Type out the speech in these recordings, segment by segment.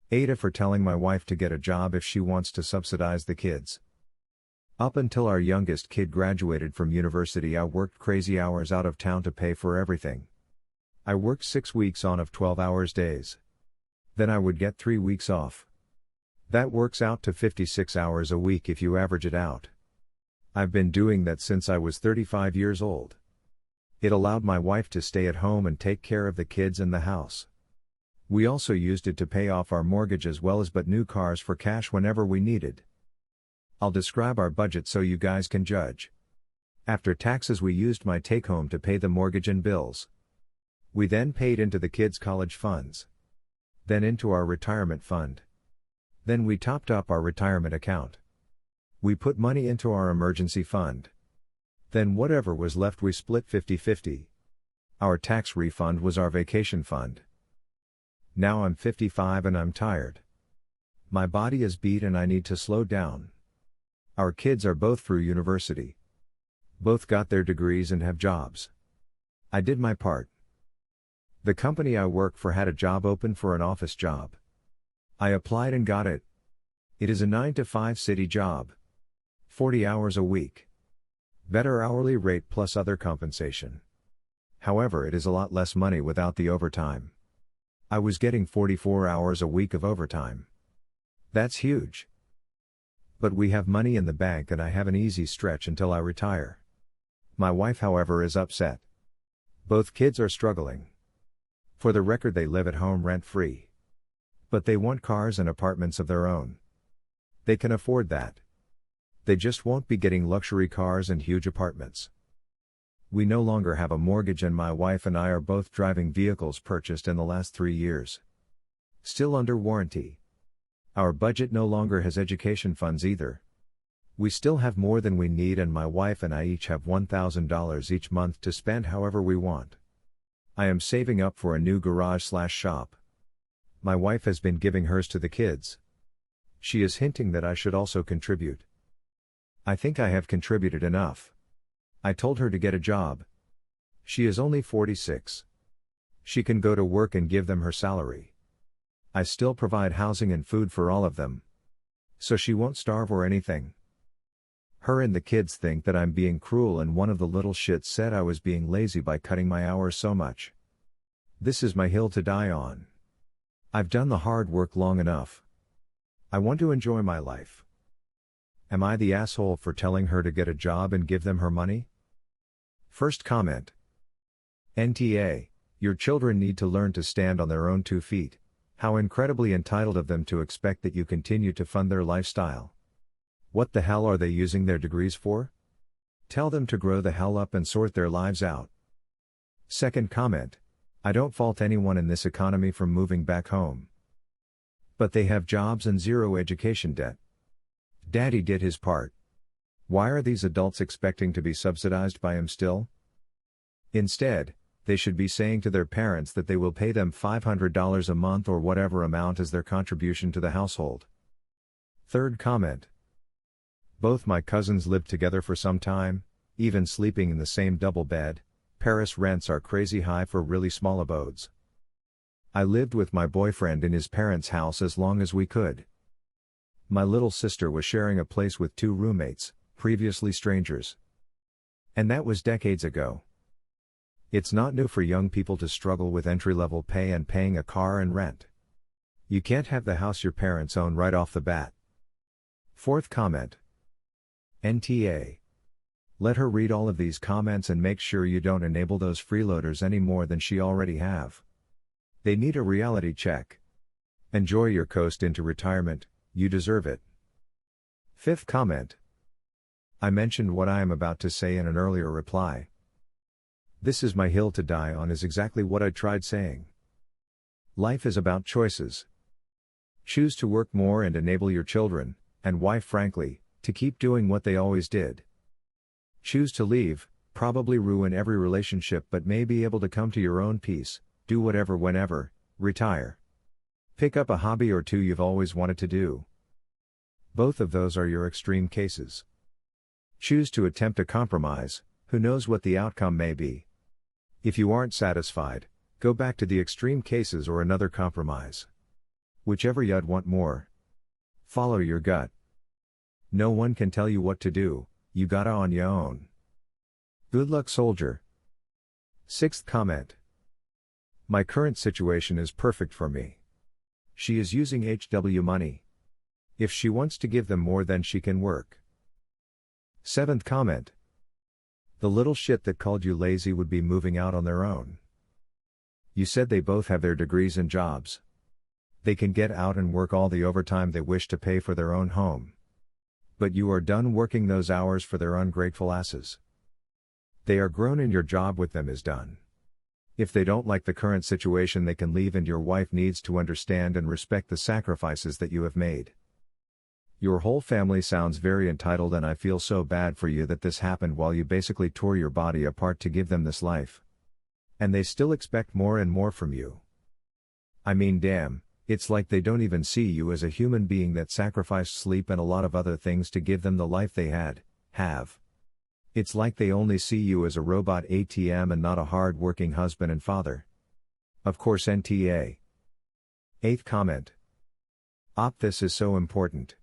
Aitah for telling my wife to get a job if she wants to subsidize the kids. Up until our youngest kid graduated from university, I worked crazy hours out of town to pay for everything. I worked 6 weeks on of 12 hours days. Then I would get 3 weeks off. That works out to 56 hours a week if you average it out. I've been doing that since I was 35 years old. It allowed my wife to stay at home and take care of the kids and the house. We also used it to pay off our mortgage as well as buy new cars for cash whenever we needed. I'll describe our budget so you guys can judge. After taxes, we used my take-home to pay the mortgage and bills. We then paid into the kids' college funds. Then into our retirement fund. Then we topped up our retirement account. We put money into our emergency fund. Then whatever was left we split 50-50. Our tax refund was our vacation fund. Now I'm 55 and I'm tired. My body is beat and I need to slow down. Our kids are both through university. Both got their degrees and have jobs. I did my part. The company I work for had a job open for an office job. I applied and got it. It is a 9-to-5 city job. 40 hours a week. Better hourly rate plus other compensation. However, it is a lot less money without the overtime. I was getting 44 hours a week of overtime. That's huge. But we have money in the bank and I have an easy stretch until I retire. My wife, however, is upset. Both kids are struggling. For the record, they live at home rent-free. But they want cars and apartments of their own. They can afford that. They just won't be getting luxury cars and huge apartments. We no longer have a mortgage and my wife and I are both driving vehicles purchased in the last 3 years. Still under warranty. Our budget no longer has education funds either. We still have more than we need and my wife and I each have $1,000 each month to spend however we want. I am saving up for a new garage/shop. My wife has been giving hers to the kids. She is hinting that I should also contribute. I think I have contributed enough. I told her to get a job. She is only 46. She can go to work and give them her salary. I still provide housing and food for all of them. So she won't starve or anything. Her and the kids think that I'm being cruel and one of the little shits said I was being lazy by cutting my hours so much. This is my hill to die on. I've done the hard work long enough. I want to enjoy my life. Am I the asshole for telling her to get a job and give them her money? First comment. NTA, your children need to learn to stand on their own 2 feet. How incredibly entitled of them to expect that you continue to fund their lifestyle. What the hell are they using their degrees for? Tell them to grow the hell up and sort their lives out. Second comment. I don't fault anyone in this economy from moving back home. But they have jobs and zero education debt. Daddy did his part. Why are these adults expecting to be subsidized by him still? Instead, they should be saying to their parents that they will pay them $500 a month or whatever amount as their contribution to the household. Third comment. Both my cousins lived together for some time, even sleeping in the same double bed. Paris rents are crazy high for really small abodes. I lived with my boyfriend in his parents' house as long as we could. My little sister was sharing a place with 2 roommates, previously strangers. And that was decades ago. It's not new for young people to struggle with entry-level pay and paying a car and rent. You can't have the house your parents own right off the bat. Fourth comment. NTA. Let her read all of these comments and make sure you don't enable those freeloaders any more than she already have. They need a reality check. Enjoy your coast into retirement, you deserve it. Fifth comment. I mentioned what I am about to say in an earlier reply. This is my hill to die on is exactly what I tried saying. Life is about choices. Choose to work more and enable your children, and wife frankly, to keep doing what they always did. Choose to leave, probably ruin every relationship but may be able to come to your own peace, do whatever whenever, retire. Pick up a hobby or 2 you've always wanted to do. Both of those are your extreme cases. Choose to attempt a compromise, who knows what the outcome may be. If you aren't satisfied, go back to the extreme cases or another compromise. Whichever you'd want more. Follow your gut. No one can tell you what to do, you gotta on ya own. Good luck, soldier. 6th comment. My current situation is perfect for me. She is using HW money. If she wants to give them more, then she can work. 7th comment. The little shit that called you lazy would be moving out on their own. You said they both have their degrees and jobs. They can get out and work all the overtime they wish to pay for their own home. But you are done working those hours for their ungrateful asses. They are grown and your job with them is done. If they don't like the current situation, they can leave, and your wife needs to understand and respect the sacrifices that you have made. Your whole family sounds very entitled, and I feel so bad for you that this happened while you basically tore your body apart to give them this life. And they still expect more and more from you. I mean, damn, it's like they don't even see you as a human being that sacrificed sleep and a lot of other things to give them the life they have. It's like they only see you as a robot ATM and not a hard-working husband and father. Of course, NTA. 8th comment. This is so important.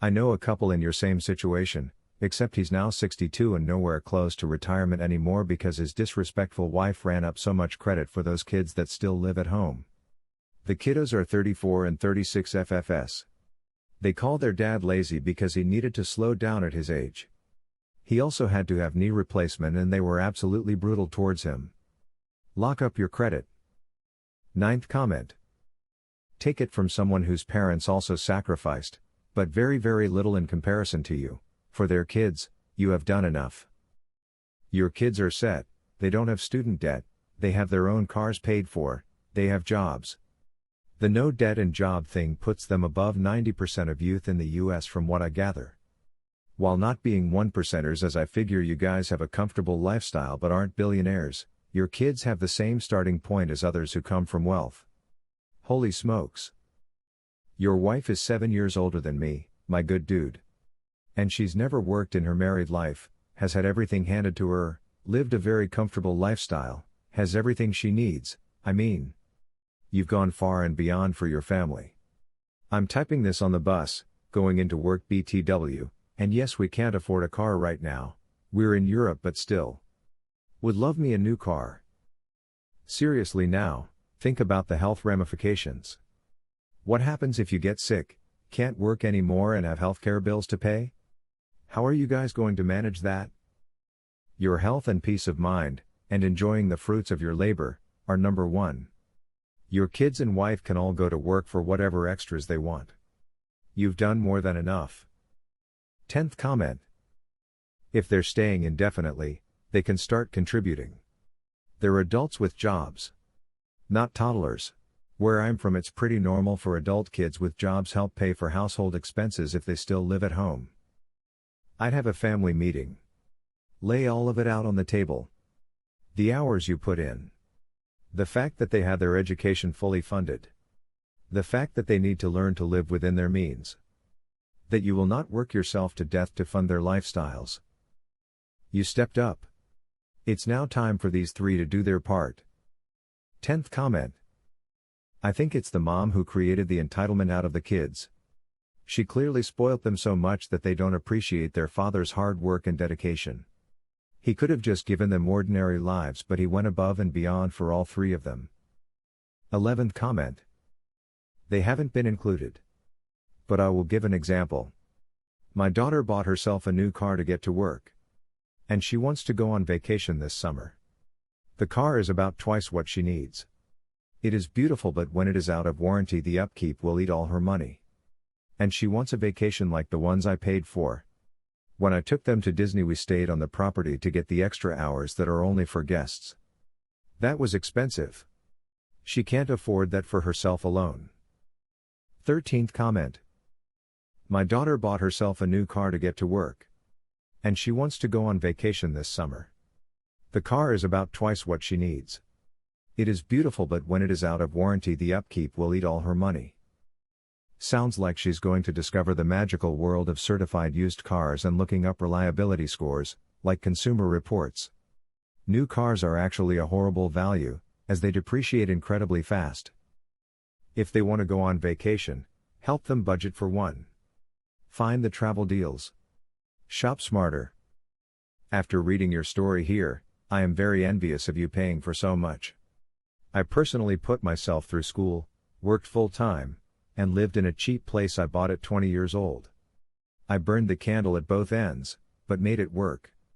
I know a couple in your same situation, except he's now 62 and nowhere close to retirement anymore because his disrespectful wife ran up so much credit for those kids that still live at home. The kiddos are 34 and 36 FFS. They call their dad lazy because he needed to slow down at his age. He also had to have knee replacement and they were absolutely brutal towards him. Lock up your credit. 9th comment. Take it from someone whose parents also sacrificed, but very, very little in comparison to you. For their kids, you have done enough. Your kids are set, they don't have student debt, they have their own cars paid for, they have jobs. The no debt and job thing puts them above 90% of youth in the US from what I gather. While not being 1%ers, as I figure you guys have a comfortable lifestyle but aren't billionaires, your kids have the same starting point as others who come from wealth. Holy smokes. Your wife is 7 years older than me, my good dude. And she's never worked in her married life, has had everything handed to her, lived a very comfortable lifestyle, has everything she needs. I mean, you've gone far and beyond for your family. I'm typing this on the bus, going into work BTW, and yes, we can't afford a car right now, we're in Europe, but still. Would love me a new car. Seriously now, think about the health ramifications. What happens if you get sick, can't work anymore and have healthcare bills to pay? How are you guys going to manage that? Your health and peace of mind, and enjoying the fruits of your labor, are number one. Your kids and wife can all go to work for whatever extras they want. You've done more than enough. 10th comment. If they're staying indefinitely, they can start contributing. They're adults with jobs. Not toddlers. Where I'm from, it's pretty normal for adult kids with jobs help pay for household expenses if they still live at home. I'd have a family meeting. Lay all of it out on the table. The hours you put in. The fact that they had their education fully funded. The fact that they need to learn to live within their means. That you will not work yourself to death to fund their lifestyles. You stepped up. It's now time for these three to do their part. 10th comment. I think it's the mom who created the entitlement out of the kids. She clearly spoilt them so much that they don't appreciate their father's hard work and dedication. He could have just given them ordinary lives, but he went above and beyond for all three of them. 11th comment. They haven't been included. But I will give an example. My daughter bought herself a new car to get to work. And she wants to go on vacation this summer. The car is about twice what she needs. It is beautiful, but when it is out of warranty, the upkeep will eat all her money. And she wants a vacation like the ones I paid for. When I took them to Disney, we stayed on the property to get the extra hours that are only for guests. That was expensive. She can't afford that for herself alone. 13th comment. My daughter bought herself a new car to get to work. And she wants to go on vacation this summer. The car is about twice what she needs. It is beautiful, but when it is out of warranty, the upkeep will eat all her money. Sounds like she's going to discover the magical world of certified used cars and looking up reliability scores, like Consumer Reports. New cars are actually a horrible value, as they depreciate incredibly fast. If they want to go on vacation, help them budget for one. Find the travel deals. Shop smarter. After reading your story here, I am very envious of you paying for so much. I personally put myself through school, worked full-time, and lived in a cheap place I bought at 20 years old. I burned the candle at both ends, but made it work.